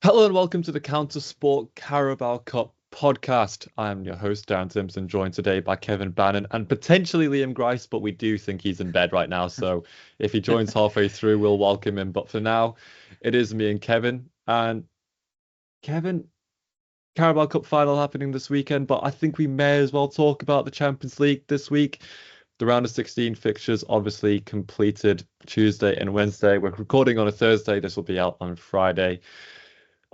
Hello and welcome to the Counter Sport Carabao Cup Podcast. I am your host, Darren Timson, joined today by Kevin Bannon and potentially Liam Grice, but we do think he's in bed right now. So if he joins halfway through, we'll welcome him. But for now, it is me and Kevin. And Kevin, Carabao Cup final happening this weekend, but I think we may as well talk about the Champions League this week. The round of 16 fixtures obviously completed Tuesday and Wednesday. We're recording on a Thursday. This will be out on Friday.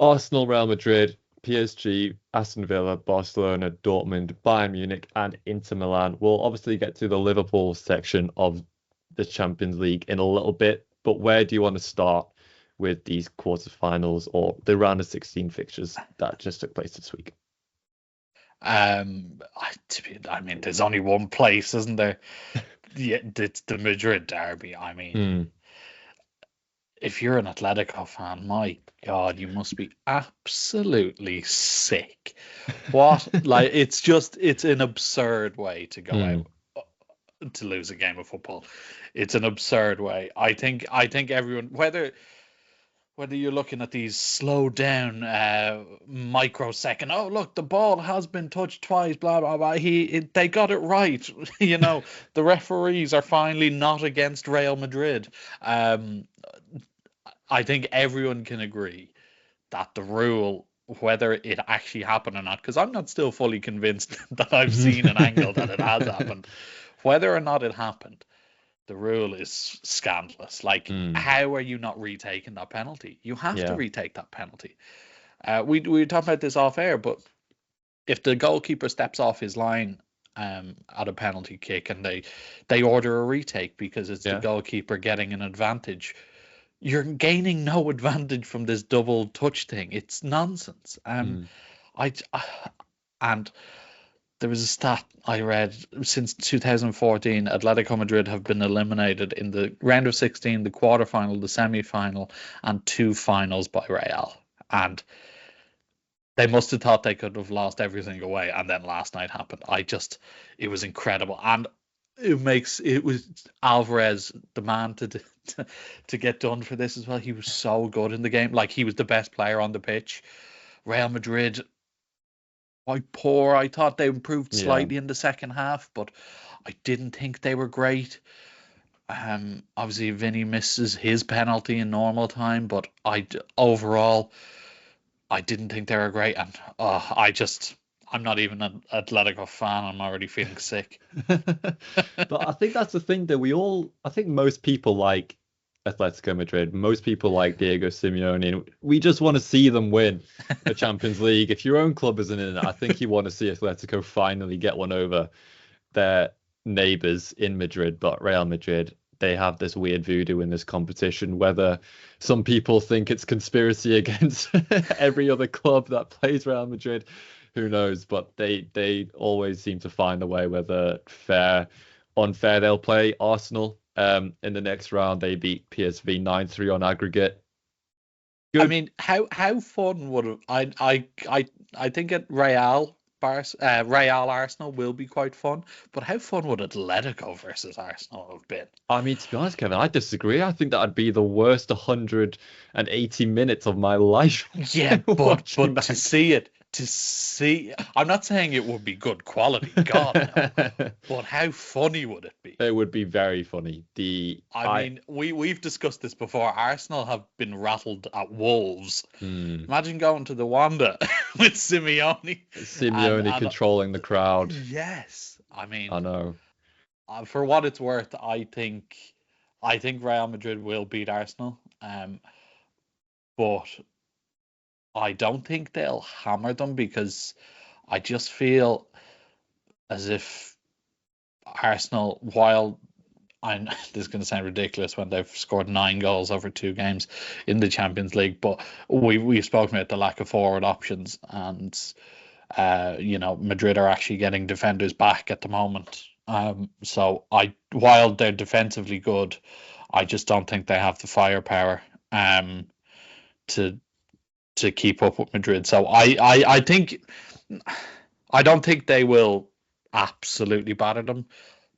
Arsenal, Real Madrid, PSG, Aston Villa, Barcelona, Dortmund, Bayern Munich, and Inter Milan. We'll obviously get to the Liverpool section of the Champions League in a little bit, but where do you want to start with these quarterfinals or the round of 16 fixtures that just took place this week? I mean, there's only one place, isn't there? Yeah, it's the Madrid derby. I mean, if you're an Atletico fan, my God, you must be absolutely sick. What? It's an absurd way to go out to lose a game of football. It's an absurd way. I think everyone, whether you're looking at these slow down microsecond, oh look, the ball has been touched twice, blah blah blah. They got it right. The referees are finally not against Real Madrid. I think everyone can agree that the rule, whether it actually happened or not, because I'm not still fully convinced that I've seen an angle that it has happened, whether or not it happened, the rule is scandalous. How are you not retaking that penalty? You have to retake that penalty. We were talking about this off air, but if the goalkeeper steps off his line at a penalty kick and they order a retake because it's the goalkeeper getting an advantage, you're gaining no advantage from this double touch thing. It's nonsense. And there was a stat I read since 2014, Atletico Madrid have been eliminated in the round of 16, the quarterfinal, the semi-final, and 2 finals by Real. And they must have thought they could have lost everything away. And then last night happened. It was incredible. And it was Alvarez, the man to get done for this as well. He was so good in the game. He was the best player on the pitch. Real Madrid, quite poor. I thought they improved slightly in the second half, but I didn't think they were great. Obviously, Vinny misses his penalty in normal time, but overall, I didn't think they were great. And I'm not even an Atletico fan. I'm already feeling sick. But I think that's the thing that I think most people like Atletico Madrid. Most people like Diego Simeone. We just want to see them win the Champions League. If your own club isn't in it, I think you want to see Atletico finally get one over their neighbours in Madrid. But Real Madrid, they have this weird voodoo in this competition, whether some people think it's conspiracy against every other club that plays Real Madrid. Who knows? But they always seem to find a way, whether fair, unfair. They'll play Arsenal in the next round. They beat PSV 9-3 on aggregate. Good. I mean, how fun would it? I think at Real Arsenal will be quite fun, but how fun would Atletico versus Arsenal have been? I mean, to be honest, Kevin, I disagree. I think that'd be the worst 180 minutes of my life. Yeah, but to see, I'm not saying it would be good quality, God, no. But how funny would it be? It would be very funny. I mean, we've discussed this before. Arsenal have been rattled at Wolves. Imagine going to the Wanda with Simeone. Simeone controlling the crowd. Yes, I mean, I know. For what it's worth, I think Real Madrid will beat Arsenal. But I don't think they'll hammer them, because I just feel as if Arsenal, while this is going to sound ridiculous when they've scored 9 goals over 2 games in the Champions League, but we've spoken about the lack of forward options, and Madrid are actually getting defenders back at the moment. So while they're defensively good, I just don't think they have the firepower to keep up with Madrid. So I don't think they will absolutely batter them,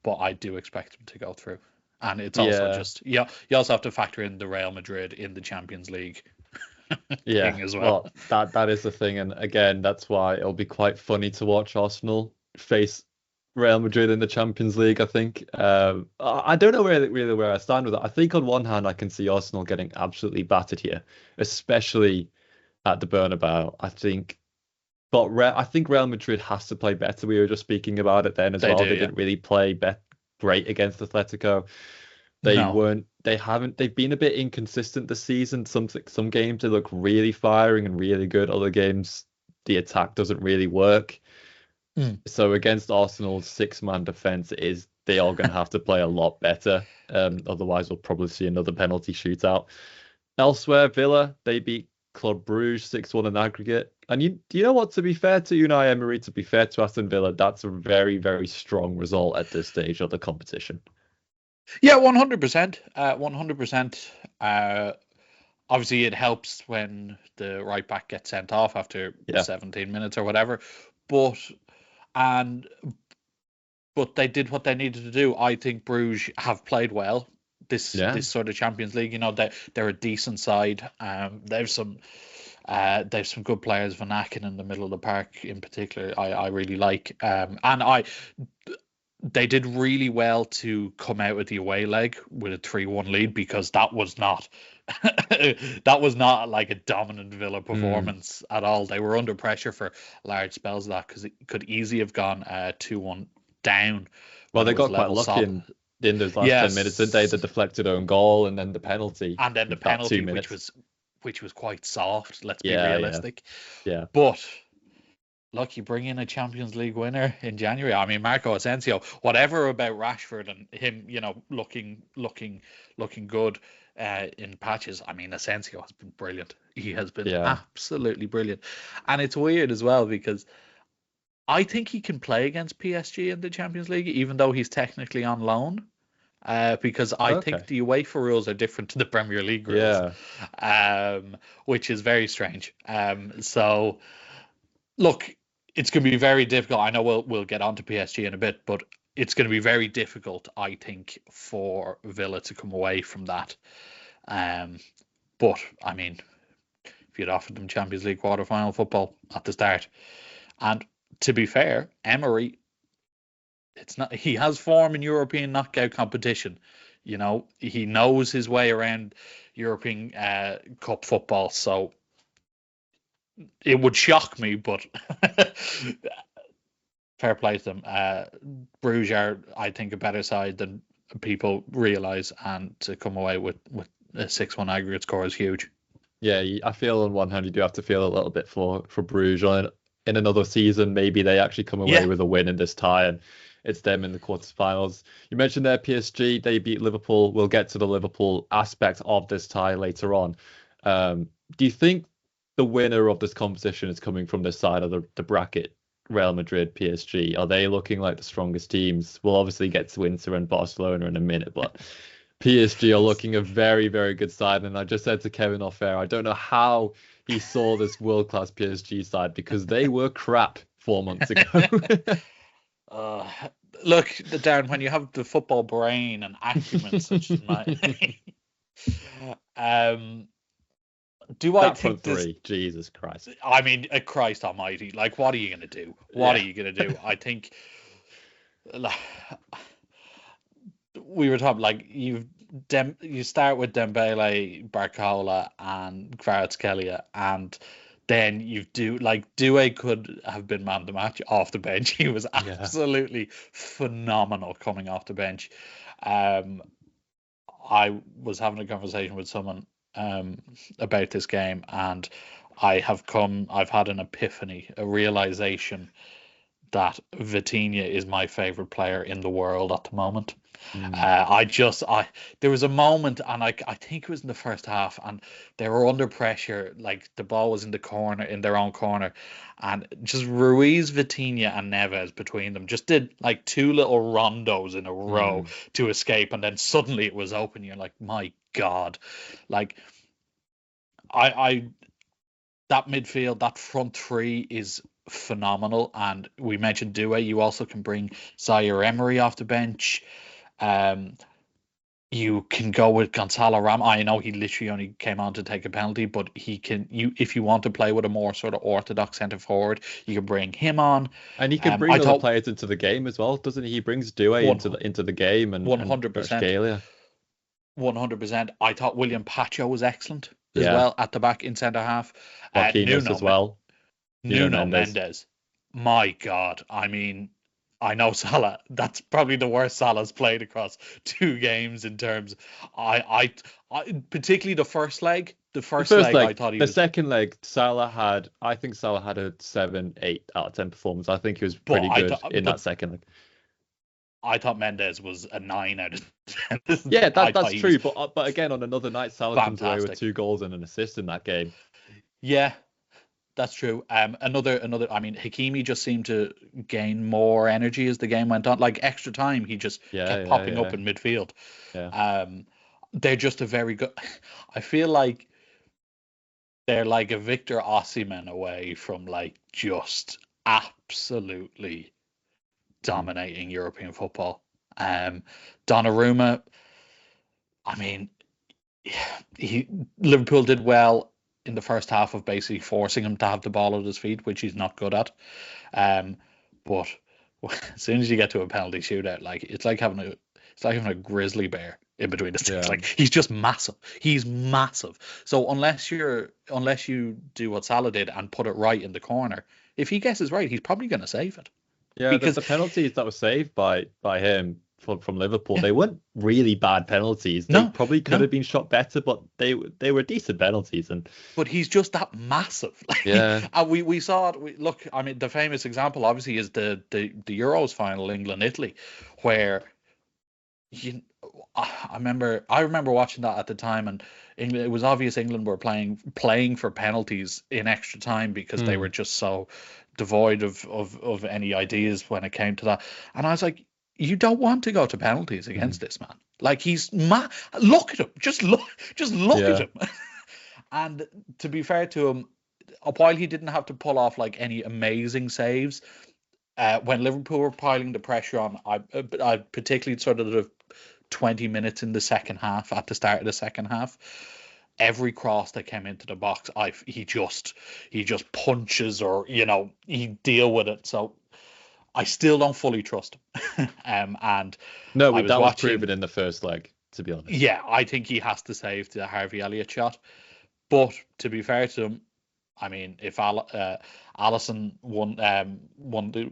but I do expect them to go through. And it's also you also have to factor in the Real Madrid in the Champions League Yeah, thing as well. that is the thing, and again, that's why it'll be quite funny to watch Arsenal face Real Madrid in the Champions League. I think. I don't know really where I stand with it. I think on one hand, I can see Arsenal getting absolutely battered here, especially at the Bernabeu. I think Real Madrid has to play better. We were just speaking about it then as They well. do, They yeah. didn't really play great against Atletico. No. They've been a bit inconsistent this season. Some games they look really firing and really good. Other games the attack doesn't really work. Mm. So against Arsenal's six-man defense they are going to have to play a lot better. Otherwise we'll probably see another penalty shootout. Elsewhere, Villa, they beat Club Brugge 6-1 in aggregate. And you know what? To be fair to Unai Emery, to be fair to Aston Villa, that's a very, very strong result at this stage of the competition. Yeah, 100%. 100%. Obviously, it helps when the right back gets sent off after 17 minutes or whatever. But they did what they needed to do. I think Bruges have played well this sort of Champions League. You know, they're a decent side. They've some good players. Van Aken in the middle of the park, in particular, I really like. They did really well to come out with the away leg with a 3-1 lead, because that was not like a dominant Villa performance at all. They were under pressure for large spells of that, because it could easily have gone 2-1 down. Well, they got quite lucky in those last 10 minutes, didn't they? The deflected own goal and then the penalty. And then the penalty, which was quite soft, let's be realistic. Yeah. But look, you bring in a Champions League winner in January. I mean, Marco Asensio, whatever about Rashford and him, you know, looking good in patches. I mean, Asensio has been brilliant. He has been absolutely brilliant. And it's weird as well, because I think he can play against PSG in the Champions League, even though he's technically on loan. Because I think the UEFA rules are different to the Premier League rules, which is very strange. So, look, it's going to be very difficult. I know we'll get on to PSG in a bit, but it's going to be very difficult, I think, for Villa to come away from that. But, I mean, if you'd offered them Champions League quarter-final football at the start, and to be fair, Emery, he has form in European knockout competition. You know, he knows his way around European Cup football, so it would shock me, but fair play to them. Bruges are, I think, a better side than people realise, and to come away with a 6-1 aggregate score is huge. Yeah, I feel on one hand you do have to feel a little bit for Bruges. In another season, maybe they actually come away with a win in this tie, and it's them in the quarterfinals. You mentioned their PSG, they beat Liverpool. We'll get to the Liverpool aspect of this tie later on. Do you think the winner of this competition is coming from this side of the bracket, Real Madrid, PSG? Are they looking like the strongest teams? We'll obviously get to Inter and Barcelona in a minute, but PSG are looking a very, very good side. And I just said to Kevin off air, I don't know how he saw this world-class PSG side, because they were crap 4 months ago. Look, Darren, when you have the football brain and acumen such as mine, do I think three? Jesus Christ! I mean, Christ Almighty! Like, what are you gonna do? What are you gonna do? I think we were talking, like, you start with Dembele, Barcola, and Kvaratskhelia, and then Doué could have been man of the match off the bench. He was absolutely phenomenal coming off the bench. I was having a conversation with someone about this game, and I've had an epiphany, a realization that Vitinha is my favorite player in the world at the moment. There was a moment, and I think it was in the first half, and they were under pressure. Like, the ball was in their own corner, and just Ruiz, Vitinha, and Neves between them just did like two little rondos in a row to escape, and then suddenly it was open. You're like, my God, like that midfield, that front three is phenomenal. And we mentioned Doué. You also can bring Zaire Emery off the bench. You can go with Gonzalo Ram. I know he literally only came on to take a penalty, but he can. If you want to play with a more sort of orthodox centre forward, you can bring him on. And he can I bring other thought players into the game as well, doesn't he? He brings Due one into the game and 100%, Scalia. 100%. I thought William Pacho was excellent as Yeah. well at the back in centre half. Marquinhos as well. Nuno Mendes. My God, I mean, I know Salah. That's probably the worst Salah's played across 2 games in terms. I particularly the first leg. The first leg, I thought the second leg, I think Salah had a 7, 8 out of 10 performance. I think he was pretty good in that second leg. I thought Mendes was a 9 out of 10. Yeah, that's true. But again, on another night, Salah comes away with 2 goals and an assist in that game. Yeah, that's true. Another. I mean, Hakimi just seemed to gain more energy as the game went on. Like extra time, he just kept popping up in midfield. Yeah. They're just a very good. I feel like they're like a Victor Osimhen away from like just absolutely dominating European football. Donnarumma. I mean, Liverpool did well in the first half of basically forcing him to have the ball at his feet, which he's not good at. But as soon as you get to a penalty shootout, like it's like having a grizzly bear in between the sticks. Like he's just massive. He's massive. So unless you do what Salah did and put it right in the corner, if he guesses right, he's probably going to save it. Yeah, because the penalties that were saved by him from Liverpool, they weren't really bad penalties. They probably could have been shot better, but they were decent penalties. But he's just that massive. Yeah. And we saw it. Look, I mean, the famous example obviously is the Euros final, England-Italy, where I remember watching that at the time, and England, it was obvious England were playing for penalties in extra time because they were just so devoid of any ideas when it came to that. And I was like, you don't want to go to penalties against this man. Like he's look at him. Just look at him. And to be fair to him, while he didn't have to pull off like any amazing saves, when Liverpool were piling the pressure on, I particularly sort of the 20 minutes in the second half, at the start of the second half, every cross that came into the box, he just punches, or he deal with it. So I still don't fully trust him. And no, that was proven in the first leg, to be honest. Yeah, I think he has to save the Harvey Elliott shot. But to be fair to him, I mean, if Alisson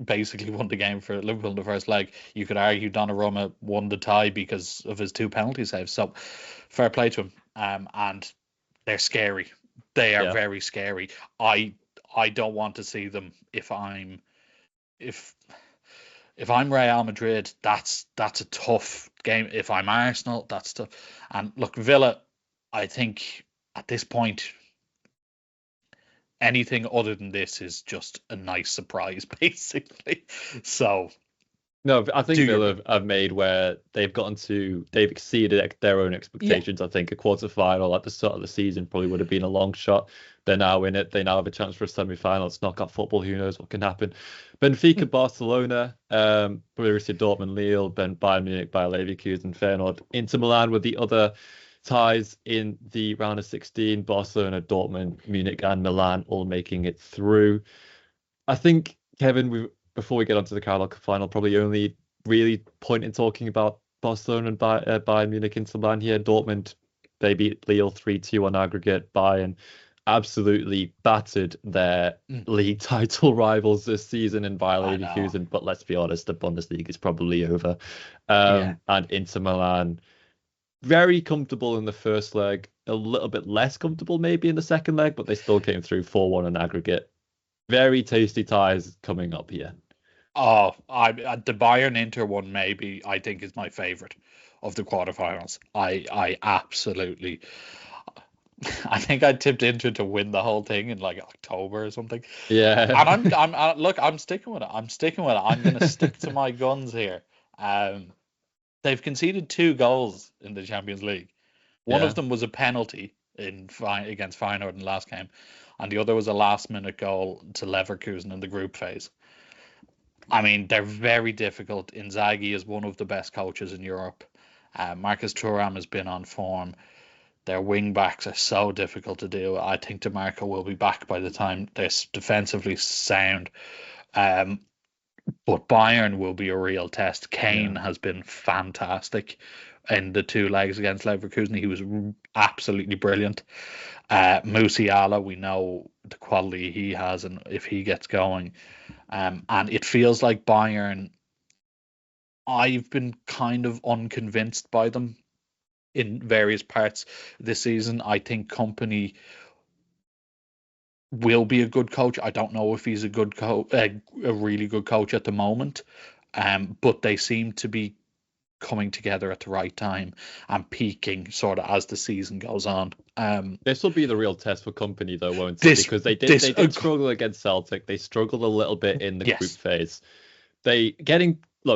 basically won the game for Liverpool in the first leg, you could argue Donnarumma won the tie because of his 2 penalty saves. So fair play to him. And they're scary. They are very scary. I don't want to see them if I'm Real Madrid. That's a tough game. If I'm Arsenal, that's tough. And look, Villa, I think at this point, anything other than this is just a nice surprise, basically. So, no, I think Villa have made where they've exceeded their own expectations. Yeah. I think a quarter-final at the start of the season probably would have been a long shot. They're now in it. They now have a chance for a semi-final. It's knockout football. Who knows what can happen? Benfica, Barcelona, Borussia Dortmund, Lille, Bayern Munich, Bayer Leverkusen, Feyenoord, Inter Milan with the other ties in the round of 16. Barcelona, Dortmund, Munich, and Milan all making it through. I think, Kevin, before we get onto the Carabao Cup final, probably only really point in talking about Barcelona and Bayern Munich, Inter Milan here. Dortmund, they beat Lille 3-2 on aggregate. Bayern absolutely battered their league title rivals this season in Bayer Leverkusen. But let's be honest, the Bundesliga is probably over. And Inter Milan, very comfortable in the first leg, a little bit less comfortable maybe in the second leg, but they still came through 4-1 on aggregate. Very tasty ties coming up here. Oh, the Bayern Inter one maybe I think is my favorite of the quarterfinals. I absolutely, I think I tipped Inter to win the whole thing in like October or something. Yeah. And I'm sticking with it. I'm going to stick to my guns here. They've conceded 2 goals in the Champions League. One of them was a penalty against Feyenoord in the last game, and the other was a last-minute goal to Leverkusen in the group phase. I mean, they're very difficult. Inzaghi is one of the best coaches in Europe. Marcus Thuram has been on form. Their wing backs are so difficult to deal with. I think DeMarco will be back by the time they're defensively sound. But Bayern will be a real test. Kane has been fantastic in the 2 legs against Leverkusen. He was absolutely brilliant. Musiala, we know the quality he has, and if he gets going, and it feels like Bayern. I've been kind of unconvinced by them in various parts this season. I think Company will be a good coach. I don't know if he's a good coach, a really good coach at the moment, but they seem to be coming together at the right time and peaking sort of as the season goes on. This will be the real test for Company, though, won't it? Because they did struggle against Celtic. They struggled a little bit in the group phase.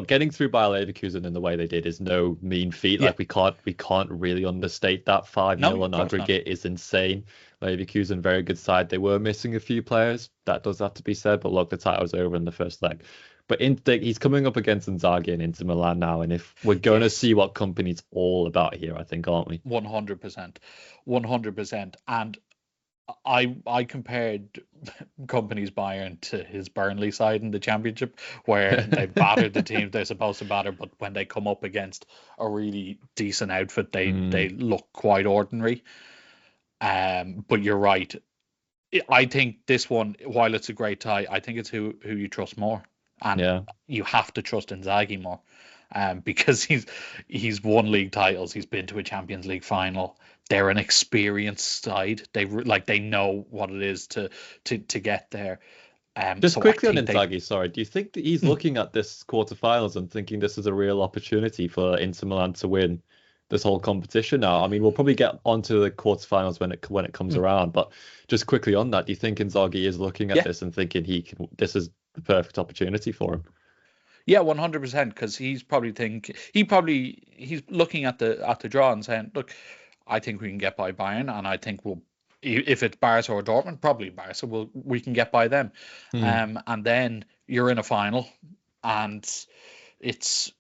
Getting through Bayer Leverkusen in the way they did is no mean feat. Like we can't really understate that. 5-0 on aggregate is insane. Leverkusen, very good side. They were missing a few players. That does have to be said. But look, the title's over in the first leg. But he's coming up against Inzaghi and Inter Milan now. And if we're going to see what Company's all about here, I think, aren't we? 100%. 100%. And I compared Company's Bayern to his Burnley side in the Championship, where they battered the teams they're supposed to batter, but when they come up against a really decent outfit, they look quite ordinary. But you're right. I think this one, while it's a great tie, I think it's who you trust more, and you have to trust Inzaghi more, because he's won league titles, he's been to a Champions League final. They're an experienced side. They know what it is to get there. Just quickly on Inzaghi, sorry. Do you think that he's looking at this quarterfinals and thinking this is a real opportunity for Inter Milan to win this whole competition now? I mean, we'll probably get onto the quarterfinals when it comes around, but just quickly on that, do you think Inzaghi is looking at this and thinking this is the perfect opportunity for him? Yeah, 100%. Because he's looking at the draw and saying, look, I think we can get by Bayern, and I think if it's Barca or Dortmund, probably Barca, we can get by them. And then you're in a final, and it's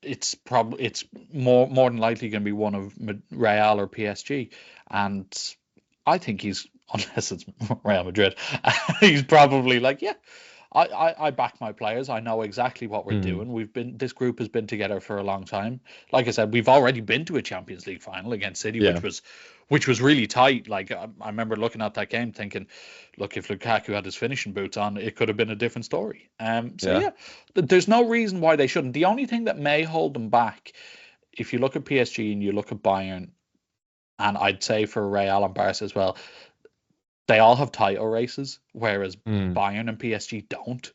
more than likely going to be one of Real or PSG. And I think unless it's Real Madrid, he's probably like, I back my players. I know exactly what we're doing. This group has been together for a long time. Like I said, we've already been to a Champions League final against City, which was really tight. Like I remember looking at that game thinking, look, if Lukaku had his finishing boots on, it could have been a different story. There's no reason why they shouldn't. The only thing that may hold them back, if you look at PSG and you look at Bayern, and I'd say for Real and Barca as well, they all have title races, whereas Bayern and PSG don't.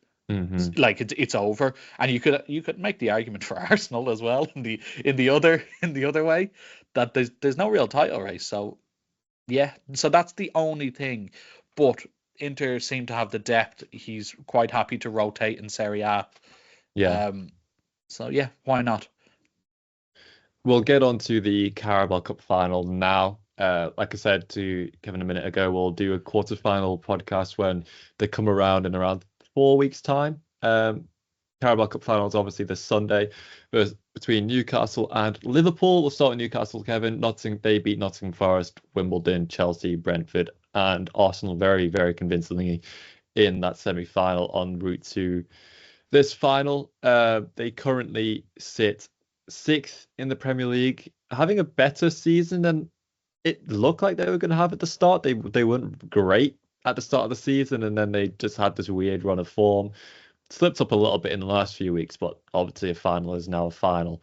Like it's over, and you could make the argument for Arsenal as well in the other way, that there's no real title race. So that's the only thing. But Inter seem to have the depth. He's quite happy to rotate in Serie A. Why not? We'll get on to the Carabao Cup final now. Like I said to Kevin a minute ago, we'll do a quarterfinal podcast when they come around in around 4 weeks' time. Carabao Cup final is obviously this Sunday between Newcastle and Liverpool. We'll start with Newcastle, Kevin. They beat Nottingham Forest, Wimbledon, Chelsea, Brentford, and Arsenal very, very convincingly in that semi-final en route to this final. They currently sit 6th in the Premier League, having a better season than it looked like they were going to have at the start. They weren't great at the start of the season, and then they just had this weird run of form. Slipped up a little bit in the last few weeks, but obviously a final is now a final.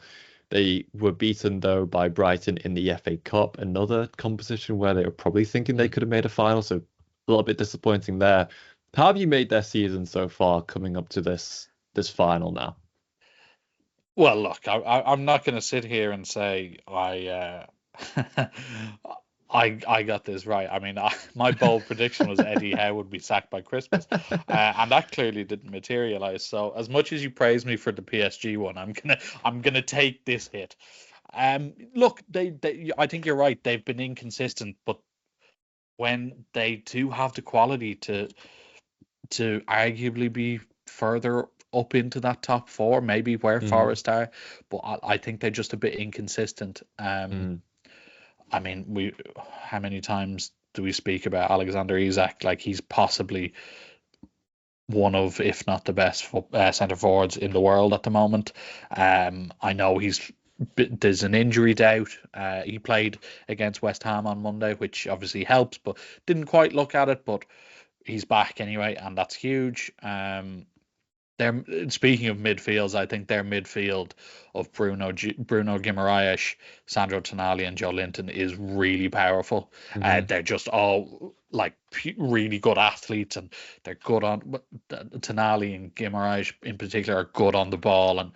They were beaten, though, by Brighton in the FA Cup, another competition where they were probably thinking they could have made a final, so a little bit disappointing there. How have you made their season so far coming up to this final now? Well, look, I'm not going to sit here and say I got this right. I mean, my bold prediction was Eddie Howe would be sacked by Christmas, and that clearly didn't materialize. So, as much as you praise me for the PSG one, I'm gonna take this hit. Look, I think you're right. They've been inconsistent, but when they do have the quality to arguably be further up into that top four, maybe where Mm. Forest are, but I think they're just a bit inconsistent. I mean, how many times do we speak about Alexander Isak? Like, he's possibly one of, if not the best centre forwards in the world at the moment. I know there's an injury doubt. He played against West Ham on Monday, which obviously helps, but didn't quite look at it. But he's back anyway, and that's huge. Speaking of midfields, I think their midfield of Bruno Guimaraes, Sandro Tonali, and Joe Linton is really powerful. They're just all like really good athletes, and they're good on Tonali and Guimaraes in particular are good on the ball, and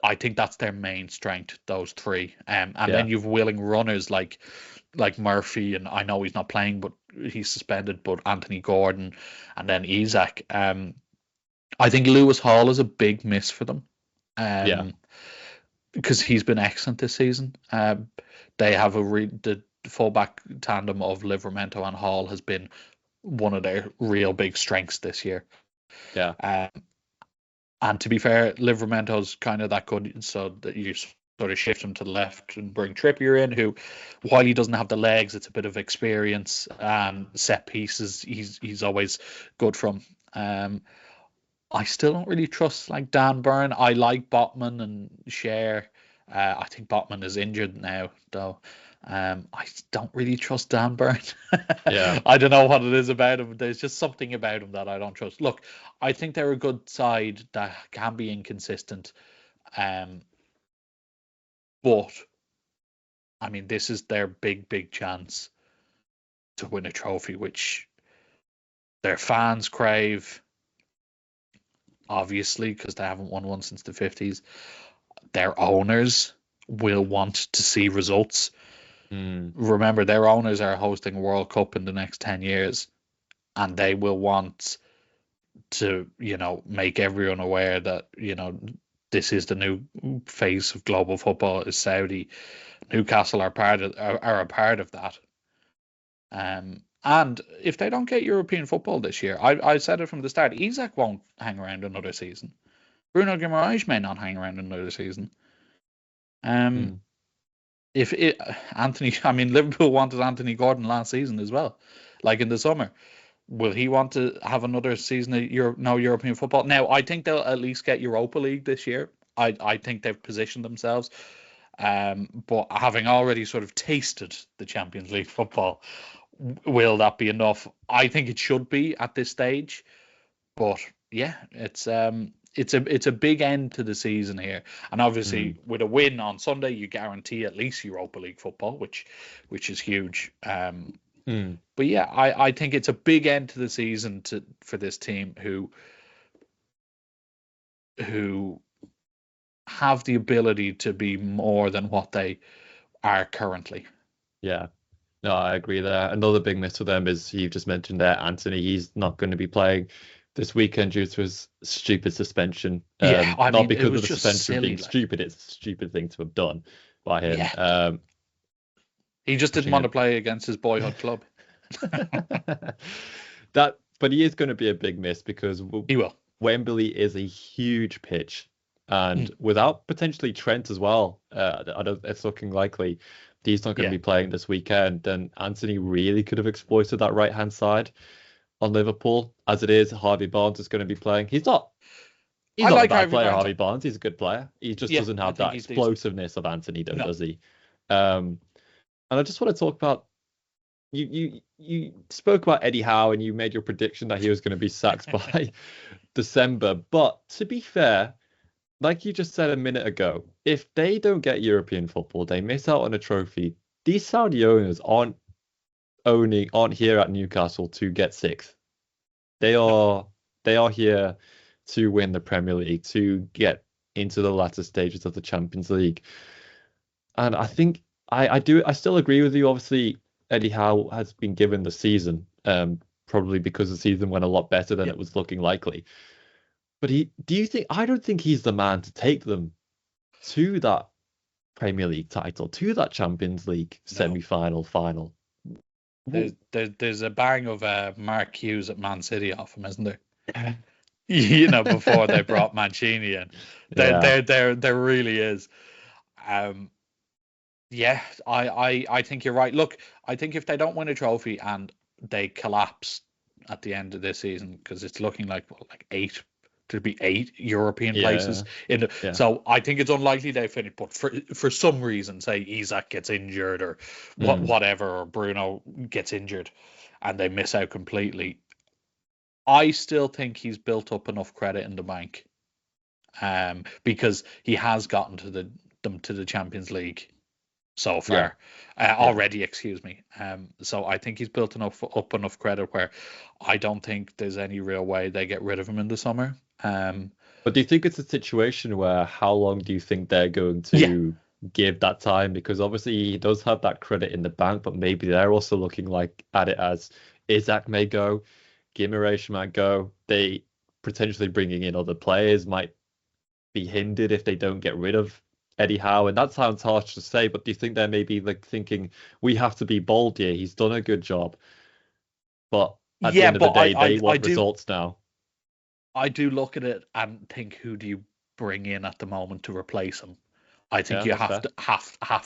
I think that's their main strength, those three. And then you've willing runners like Murphy, and I know he's not playing, but he's suspended, but Anthony Gordon, and then Isak. I think Lewis Hall is a big miss for them. Because he's been excellent this season. They have the fullback tandem of Livramento and Hall has been one of their real big strengths this year. And to be fair, Livramento's kind of that good, so that you sort of shift him to the left and bring Trippier in, who, while he doesn't have the legs, it's a bit of experience and set pieces. He's always good from. I still don't really trust like Dan Burn. I like Botman and Cher. I think Botman is injured now, though. I don't really trust Dan Burn. I don't know what it is about him. There's just something about him that I don't trust. Look, I think they're a good side that can be inconsistent. But, I mean, this is their big chance to win a trophy, which their fans crave. Obviously, because they haven't won one since the 50s. Their owners will want to see results. Remember, their owners are hosting a World Cup in the next 10 years, and they will want to, make everyone aware that, this is the new face of global football is Saudi. Newcastle are a part of that. And if they don't get European football this year, I said it from the start, Isak won't hang around another season. Bruno Guimaraes may not hang around another season. Liverpool wanted Anthony Gordon last season as well, like in the summer. Will he want to have another season of no European football? Now, I think they'll at least get Europa League this year. I think they've positioned themselves. But having already sort of tasted the Champions League football, will that be enough? I think it should be at this stage, but yeah, it's a big end to the season here, and obviously with a win on Sunday, you guarantee at least Europa League football, which is huge. But yeah, I think it's a big end to the season for this team who have the ability to be more than what they are currently. Yeah. No, I agree there. Another big miss for them is, you've just mentioned there, Anthony. He's not going to be playing this weekend due to his stupid suspension. Not because of the suspension being stupid. It's a stupid thing to have done by him. Yeah. He just didn't want to play against his boyhood club. But he is going to be a big miss because he will. Wembley is a huge pitch, and without potentially Trent as well, it's looking likely he's not going to be playing this weekend. And Anthony really could have exploited that right hand side on Liverpool. As it is, Harvey Barnes is going to be playing. He's not a bad player, Harvey Barnes. He's a good player. He just doesn't have that explosiveness of Anthony, does he? And I just want to talk about, you spoke about Eddie Howe and you made your prediction that he was going to be sacked by December. But to be fair, like you just said a minute ago, if they don't get European football, they miss out on a trophy. These Saudi owners aren't here at Newcastle to get sixth. They are here to win the Premier League, to get into the latter stages of the Champions League. And I think I still agree with you. Obviously, Eddie Howe has been given the season, probably because the season went a lot better than it was looking likely. But I don't think he's the man to take them to that Premier League title, to that Champions League semi-final, final. There's a bang of Mark Hughes at Man City off him, isn't there? before they brought Mancini in. There really is. Yeah, I think you're right. Look, I think if they don't win a trophy and they collapse at the end of this season, because it's looking like eight European places so I think it's unlikely they finish. But for some reason, say Isak gets injured or whatever, or Bruno gets injured, and they miss out completely, I still think he's built up enough credit in the bank, because he has gotten them to the Champions League so far already. Excuse me. So I think he's built up enough credit where I don't think there's any real way they get rid of him in the summer. But do you think it's a situation where how long do you think they're going to give that time? Because obviously he does have that credit in the bank, but maybe they're also looking at it as Isak may go, Guimaraes might go. They potentially bringing in other players might be hindered if they don't get rid of Eddie Howe. And that sounds harsh to say, but do you think they're maybe thinking we have to be bold here? He's done a good job. But at the end of the day, they want results now. I do look at it and think, who do you bring in at the moment to replace him? I think you have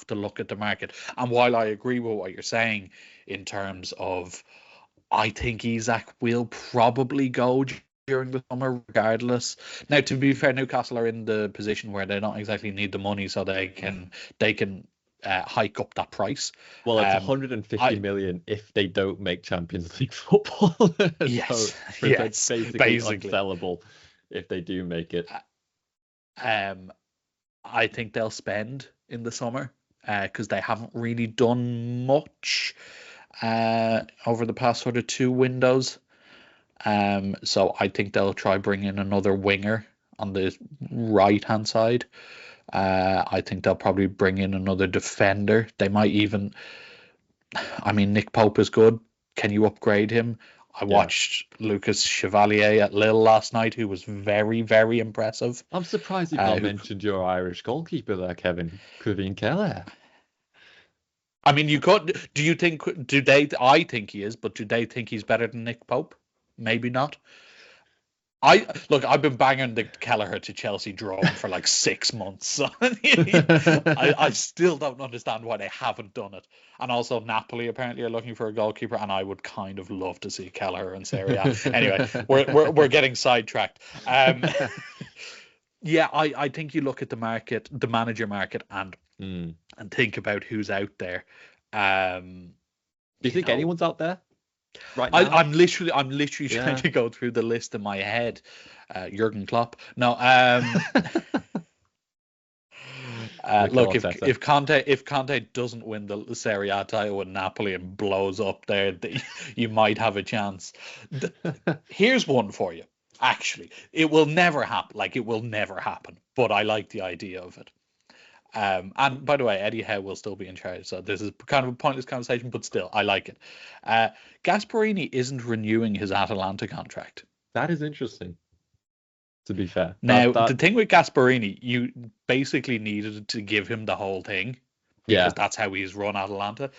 to look at the market. And while I agree with what you're saying in terms of, I think Isak will probably go during the summer regardless. Now, to be fair, Newcastle are in the position where they don't exactly need the money, so they can hike up that price. Well, it's 150 million if they don't make Champions League football. Yes, so it's basically unsellable if they do make it. I think they'll spend in the summer because they haven't really done much over the past sort of 2 windows. So I think they'll try bring in another winger on the right-hand side. I think they'll probably bring in another defender. They might even, Nick Pope is good. Can you upgrade him? I watched Lucas Chevalier at Lille last night, who was very, very impressive. I'm surprised you've not mentioned your Irish goalkeeper there, Kevin. Kevin Keller. You could. I think he is, but do they think he's better than Nick Pope? Maybe not. I've been banging the Kelleher to Chelsea drum for 6 months. So I still don't understand why they haven't done it. And also Napoli apparently are looking for a goalkeeper, and I would kind of love to see Kelleher in Serie A. Anyway, we're getting sidetracked. I think you look at the market, the manager market, and think about who's out there. Do you think anyone's out there? Right now? I'm literally trying to go through the list in my head. Jurgen Klopp. No. Look, if Conte doesn't win the Serie A title with Napoli and blows up there, you might have a chance. Here's one for you. Actually, it will never happen. It will never happen. But I like the idea of it. And by the way, Eddie Howe will still be in charge, so this is kind of a pointless conversation, but still, I like it. Gasperini isn't renewing his Atalanta contract. That is interesting, to be fair. Now, the thing with Gasperini, you basically needed to give him the whole thing, because that's how he's run Atalanta.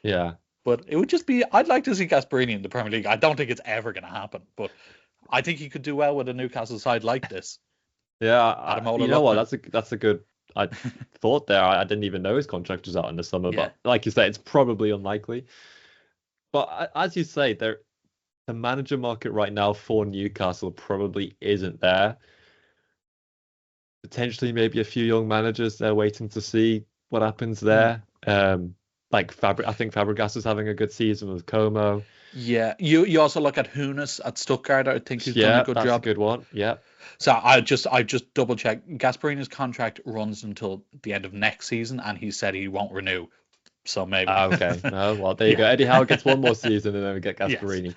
Yeah. But it would just be, I'd like to see Gasperini in the Premier League. I don't think it's ever going to happen, but I think he could do well with a Newcastle side like this. Yeah, you know what, that's a good... I thought there. I didn't even know his contract was out in the summer, but like you say, it's probably unlikely. But as you say, the manager market right now for Newcastle probably isn't there. Potentially, maybe a few young managers they're waiting to see what happens there. I think Fabregas is having a good season with Como. Yeah, you also look at Hunes at Stuttgart. I think he's done a good job. Yeah, that's a good one. Yeah. So I just double check. Gasperini's contract runs until the end of next season, and he said he won't renew. So maybe. Okay. No, well, there you go. Eddie Howe gets one more season, and then we get Gasperini.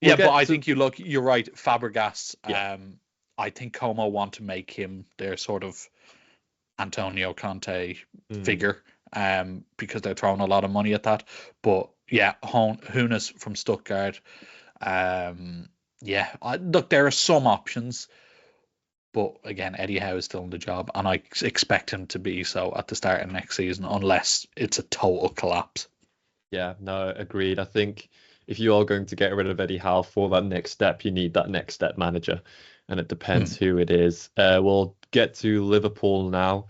Yes. But I think you're right. Fabregas. I think Como want to make him their sort of Antonio Conte figure, because they're throwing a lot of money at that. But yeah, Hunes from Stuttgart. Look, there are some options, but again, Eddie Howe is still in the job, and I expect him to be so at the start of next season, unless it's a total collapse. Yeah, no, agreed. I think if you are going to get rid of Eddie Howe for that next step, you need that next step manager, and it depends who it is. We'll get to Liverpool now.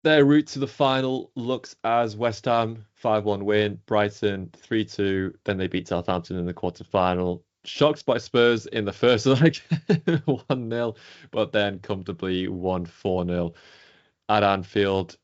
Their route to the final looks as West Ham 5-1 win, Brighton 3-2, then they beat Southampton in the quarter-final. Shocked by Spurs in the first leg, 1-0, but then comfortably won 4-0 at Anfield.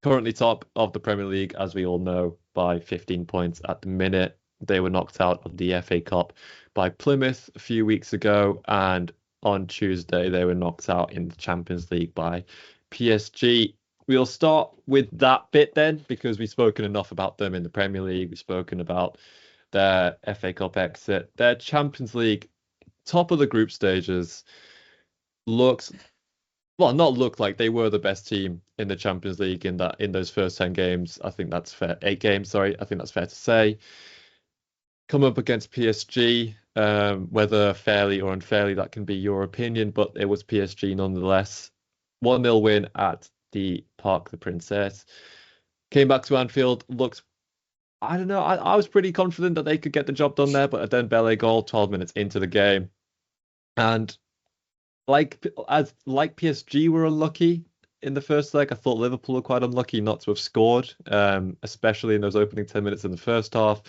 Currently top of the Premier League, as we all know, by 15 points at the minute. They were knocked out of the FA Cup by Plymouth a few weeks ago, and on Tuesday they were knocked out in the Champions League by PSG. We'll start with that bit then, because we've spoken enough about them in the Premier League. We've spoken about their FA Cup exit. Their Champions League, top of the group stages, not look like they were the best team in the Champions League in those first 10 games. I think that's fair. 8 games, sorry. I think that's fair to say. Come up against PSG, whether fairly or unfairly, that can be your opinion, but it was PSG nonetheless. 1-0 win at the Parc des Princes. Came back to Anfield, looked, I don't know, I was pretty confident that they could get the job done there, but a Dembele goal 12 minutes into the game. And like PSG were unlucky in the first leg, I thought Liverpool were quite unlucky not to have scored, especially in those opening 10 minutes in the first half,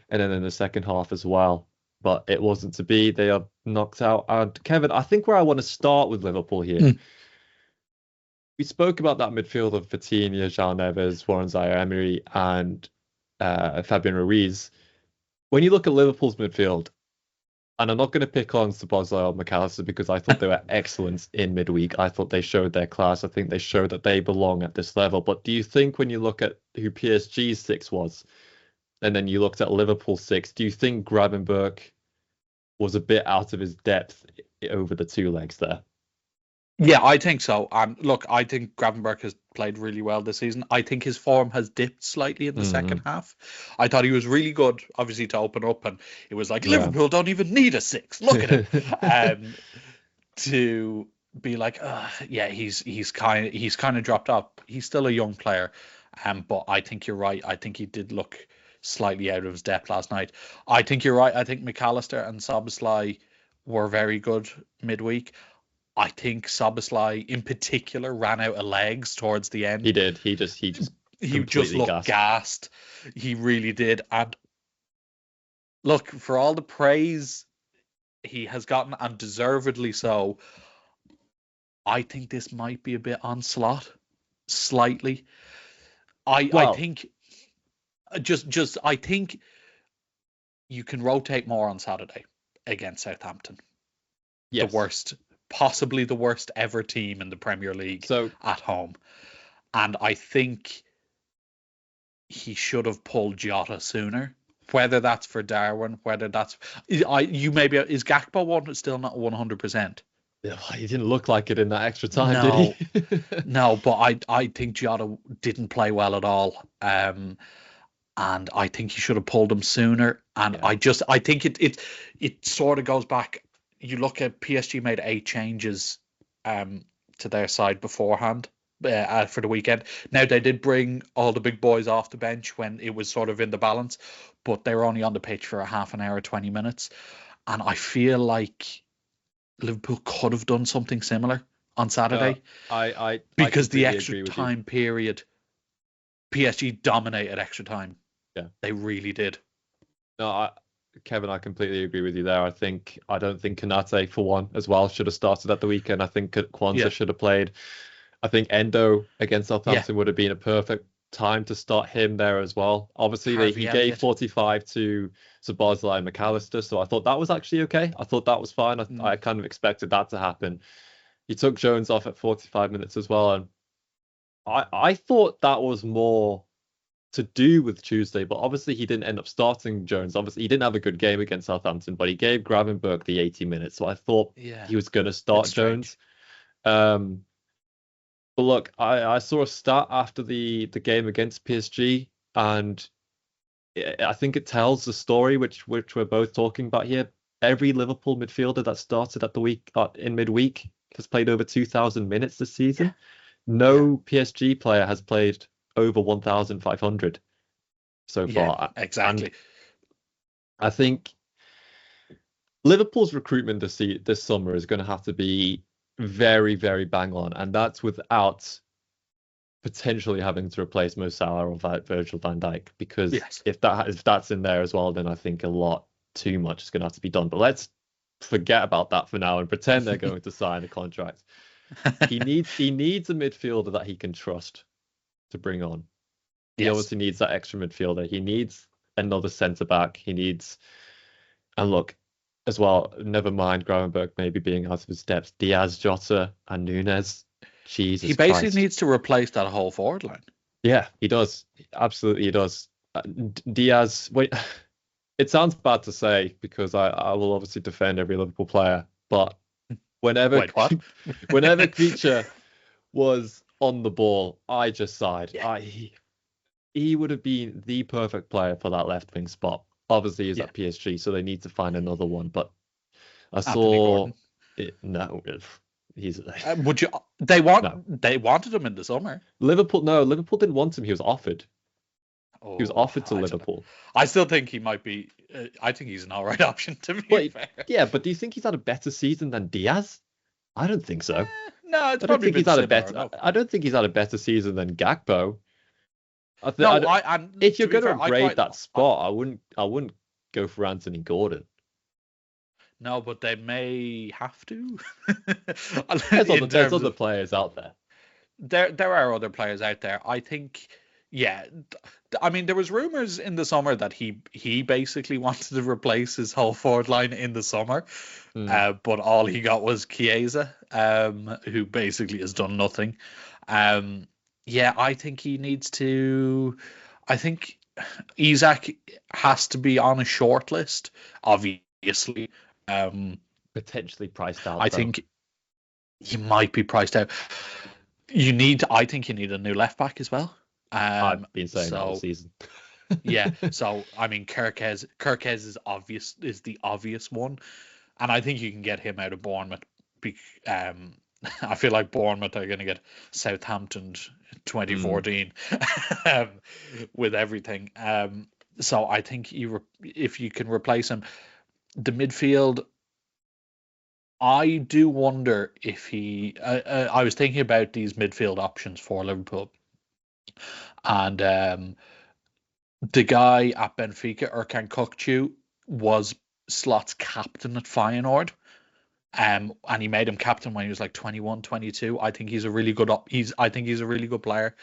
and then in the second half as well. But it wasn't to be. They are knocked out. And Kevin, I think where I want to start with Liverpool here, we spoke about that midfield of Vitinha, João Neves, Warren Zaire-Emery, and Fabian Ruiz. When you look at Liverpool's midfield, and I'm not going to pick on Szoboszlai or McAllister because I thought they were excellent in midweek. I thought they showed their class. I think they showed that they belong at this level. But do you think when you look at who PSG's 6 was, and then you looked at Liverpool's 6, do you think Gravenberch was a bit out of his depth over the 2 legs there? Yeah, I think so. Look, I think Gravenberch has played really well this season. I think his form has dipped slightly in the second half. I thought he was really good, obviously, to open up, and it was like, Liverpool don't even need a 6. Look at him. To be like, he's kind of dropped off. He's still a young player, but I think you're right. I think he did look slightly out of his depth last night. I think you're right. I think McAllister and Szoboszlai were very good midweek. I think Szoboszlai in particular ran out of legs towards the end. He did. He just looked gassed. He really did. And look, for all the praise he has gotten, and deservedly so, I think this might be a bit onslaught, slightly. I think I think you can rotate more on Saturday against Southampton. Yes. Possibly the worst ever team in the Premier League at home. And I think he should have pulled Jota sooner. Whether that's for Darwin, whether that's... is Gakpo still not 100%? He didn't look like it in that extra time, did he? No, but I think Jota didn't play well at all. And I think he should have pulled him sooner. And I think it sort of goes back... You look at PSG made 8 changes to their side beforehand for the weekend. Now, they did bring all the big boys off the bench when it was sort of in the balance, but they were only on the pitch for a half an hour, 20 minutes. And I feel like Liverpool could have done something similar on Saturday. Because the extra time period, PSG dominated extra time. Yeah, they really did. No, Kevin, I completely agree with you there. I don't think Konate, for one, as well, should have started at the weekend. I think Kwanzaa should have played. I think Endo against Southampton would have been a perfect time to start him there as well. Obviously, he gave 45 to Szoboszlai and McAllister, so I thought that was actually okay. I thought that was fine. I kind of expected that to happen. He took Jones off at 45 minutes as well, and I thought that was more to do with Tuesday, but obviously he didn't end up starting Jones. Obviously, he didn't have a good game against Southampton, but he gave Gravenberch the 80 minutes, so I thought he was going to start Jones. But look, I saw a stat after the game against PSG, and I think it tells the story which we're both talking about here. Every Liverpool midfielder that started in midweek has played over 2,000 minutes this season. No PSG player has played over 1,500 so far. Exactly. I think Liverpool's recruitment this summer is going to have to be very, very bang on, and that's without potentially having to replace Mo Salah or Virgil van Dijk, because if that's in there as well, then I think a lot too much is going to have to be done. But let's forget about that for now and pretend they're going to sign a contract. He needs a midfielder that he can trust to bring on. He obviously needs that extra midfielder. He needs another centre back. He needs, and look, as well, never mind Gravenberch maybe being out of his depth. Diaz, Jota, and Nunez. Jesus he basically Christ. needs to replace that whole forward line. Yeah, he does. Absolutely, he does. Diaz, wait, it sounds bad to say because I will obviously defend every Liverpool player, but whenever Creature was on the ball, I just sighed. Yeah. He would have been the perfect player for that left wing spot. Obviously, he's at PSG, so they need to find another one. But I saw it. No, he's. Would you? They wanted him in the summer. Liverpool didn't want him. He was offered. He was offered to Liverpool. I still think he might be. I think he's an all right option to be fair. Yeah, but do you think he's had a better season than Diaz? I don't think so. No, it's probably been similar. I don't think he's had a better season than Gakpo. If you're going to upgrade that spot, I wouldn't go for Anthony Gordon. No, but they may have to. There's other players out there. There are other players out there. I think, yeah. I mean, there was rumors in the summer that he basically wanted to replace his whole forward line in the summer, but all he got was Chiesa, who basically has done nothing. Yeah, I think he needs to. I think Isak has to be on a short list, obviously. Potentially priced out. I think he might be priced out. I think you need a new left back as well. I've been saying that all season. Yeah, so I mean, Kirkez is the obvious one, and I think you can get him out of Bournemouth. I feel like Bournemouth are going to get Southampton 2014 with everything. So I think if you can replace him, the midfield, I do wonder if he. I was thinking about these midfield options for Liverpool, and the guy at Benfica, Erkan Kökçü, was Slot's captain at Feyenoord. And he made him captain when he was like 21, 22. I think he's a really good he's a really good player.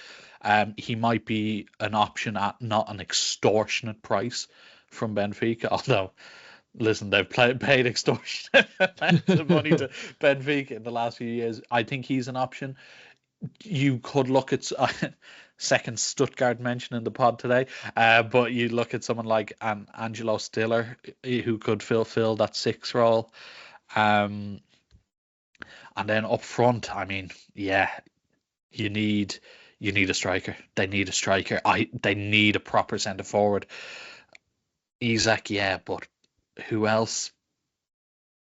He might be an option at not an extortionate price from Benfica, although listen, they've paid extortionate amounts of money to Benfica in the last few years. I think he's an option. You could look at second Stuttgart mention in the pod today, but you look at someone like Angelo Stiller, who could fill that 6 role. And then up front, I mean, yeah, you need a striker. They need a striker. They need a proper centre forward. Isak, yeah, but who else?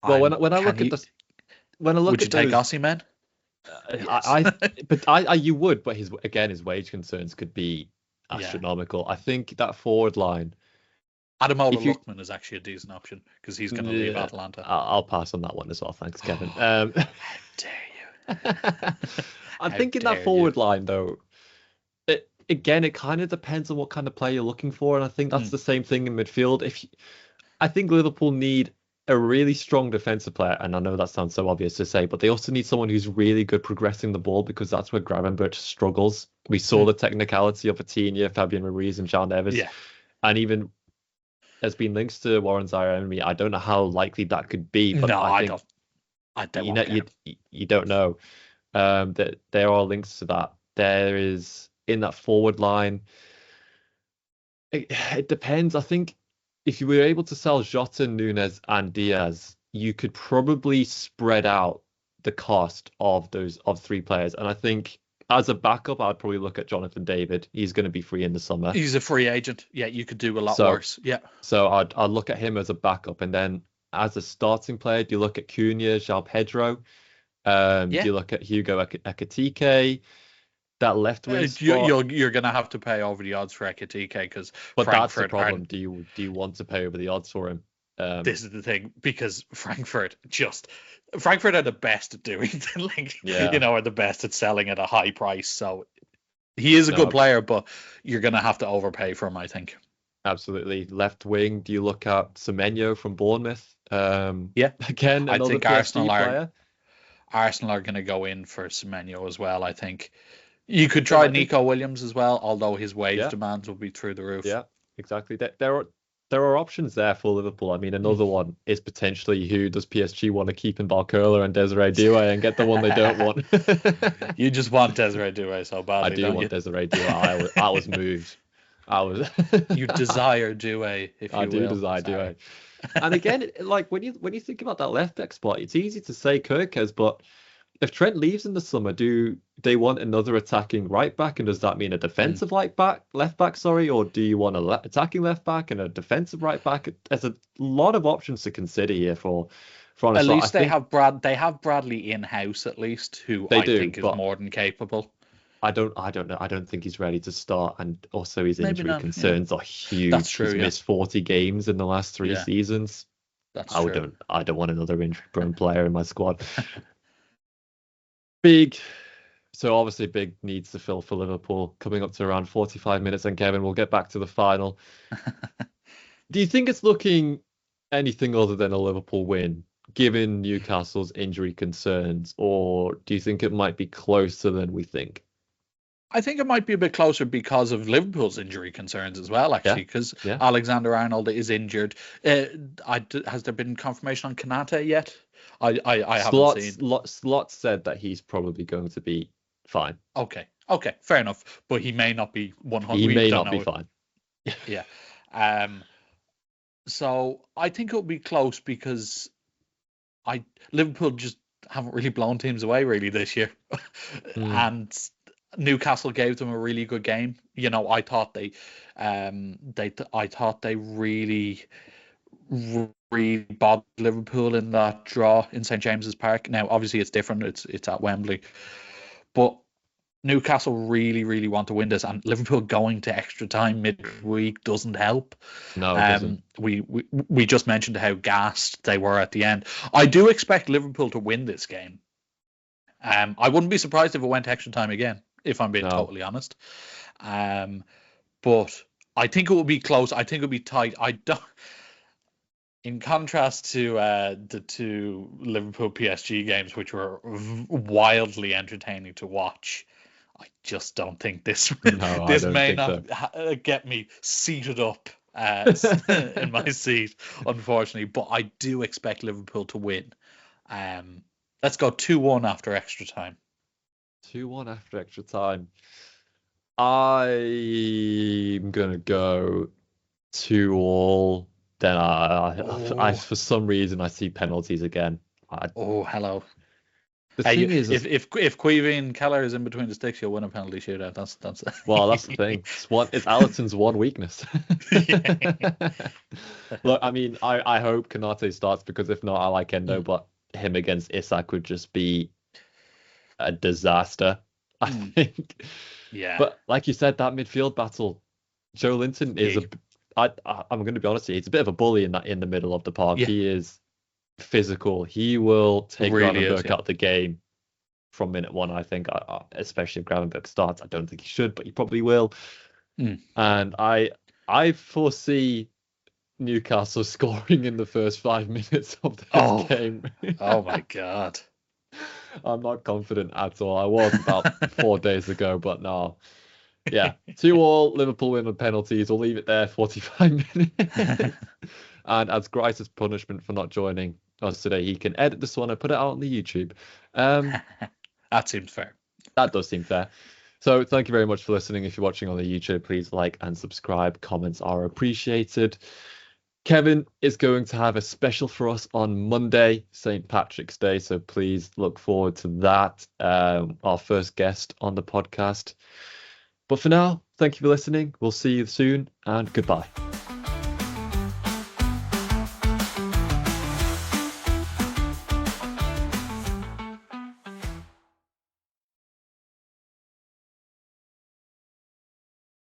Well, when I look at this, would you take Osimhen? You would, but his wage concerns could be astronomical. I think that forward line. Ademola Lookman is actually a decent option because he's going to leave Atalanta. I'll pass on that one as well. Thanks, Kevin. How dare you? I'm thinking that forward line, though, it kind of depends on what kind of player you're looking for. And I think that's the same thing in midfield. I think Liverpool need a really strong defensive player. And I know that sounds so obvious to say, but they also need someone who's really good progressing the ball, because that's where Gravenberch struggles. We saw the technicality of Vitinha, Fabian Ruiz, and John Neves. Yeah. And even there's been links to Warren Zaire-Emery. I don't know how likely that could be, but I don't. You don't know. That there are links to that. There is in that forward line. It depends. I think if you were able to sell Jota, Nunez, and Diaz, you could probably spread out the cost of 3 players. And I think as a backup, I'd probably look at Jonathan David. He's going to be free in the summer. He's a free agent. Yeah, you could do a lot worse. Yeah. So I'd look at him as a backup. And then as a starting player, do you look at Cunha, João Pedro? Do you look at Hugo Ekitike? that left wing spot. You're going to have to pay over the odds for Ekitike because But that's the problem. Do you want to pay over the odds for him? This is the thing, because Frankfurt are the best at doing are the best at selling at a high price. So he is a good player, but you're going to have to overpay for him, I think. Absolutely. Left wing, do you look at Semenyo from Bournemouth? Again, I another think PSG player. Arsenal are going to go in for Semenyo as well, I think. You could try Nico Williams as well, although his wage demands will be through the roof. Yeah, exactly. There are options there for Liverpool. I mean, another one is potentially, who does PSG want to keep in Balcola and Desiree Doué and get the one they don't want? You just want Desiree Doué so badly. I do want Desiree Doué. I was moved. You desire Doué, if you will. I do desire Doué. And again, like when you think about that left back spot, it's easy to say Kirkes, but if Trent leaves in the summer, do they want another attacking right back, and does that mean a defensive left back, or do you want a attacking left back and a defensive right back? There's a lot of options to consider here for at least they have Bradley in house, at least, who I think is more than capable. I don't know. I don't think he's ready to start, and also his injury concerns are huge. That's true. He's missed 40 games in the last 3 seasons. That's true. I don't want another injury-prone player in my squad. So obviously big needs to fill for Liverpool, coming up to around 45 minutes, and Kevin, we'll get back to the final. Do you think it's looking anything other than a Liverpool win, given Newcastle's injury concerns, or do you think it might be closer than we think? I think it might be a bit closer because of Liverpool's injury concerns as well, actually, because Alexander-Arnold is injured. Has there been confirmation on Konate yet? I haven't seen. Slot said that he's probably going to be fine. Okay, fair enough. But he may not be 100%. He may not be fine. Yeah. So I think it'll be close because Liverpool just haven't really blown teams away really this year, and Newcastle gave them a really good game. I thought they really bothered Liverpool in that draw in St James's Park. Now, obviously, it's different. It's at Wembley, but Newcastle really, really want to win this, and Liverpool going to extra time midweek doesn't help. No, it doesn't. We just mentioned how gassed they were at the end. I do expect Liverpool to win this game. I wouldn't be surprised if it went extra time again, if I'm being totally honest. But I think it will be close. I think it will be tight. In contrast to the 2 Liverpool PSG games, which were wildly entertaining to watch, I just don't think this may not get me seated up in my seat, unfortunately. But I do expect Liverpool to win. Let's go 2-1 after extra time. 2-1 after extra time. I'm gonna go 2-2. Then I for some reason I see penalties again. Hello. The thing is, if Queevy and Keller is in between the sticks, you'll win a penalty shootout. That's well, that's the thing. It's Allison's one weakness. Look, I mean, I hope Konate starts, because if not, I like Endo, but him against Isak would just be a disaster, I think. Yeah. But like you said, that midfield battle, Joe Linton is I'm going to be honest here, he's a bit of a bully in the middle of the park. Yeah. He is physical. He will take Gravenberch out of the game from minute one, I think, especially if Gravenberch starts. I don't think he should, but he probably will. And I foresee Newcastle scoring in the first 5 minutes of the game. Oh my God. I'm not confident at all. I was about 4 days ago, but no. Yeah, 2-2, Liverpool win on penalties. We'll leave it there, 45 minutes. And as Grice's punishment for not joining us today, he can edit this one and put it out on the YouTube. That seems fair. That does seem fair. So thank you very much for listening. If you're watching on the YouTube, please like and subscribe. Comments are appreciated. Kevin is going to have a special for us on Monday, St. Patrick's Day. So please look forward to that. Our first guest on the podcast. But for now, thank you for listening. We'll see you soon, and goodbye.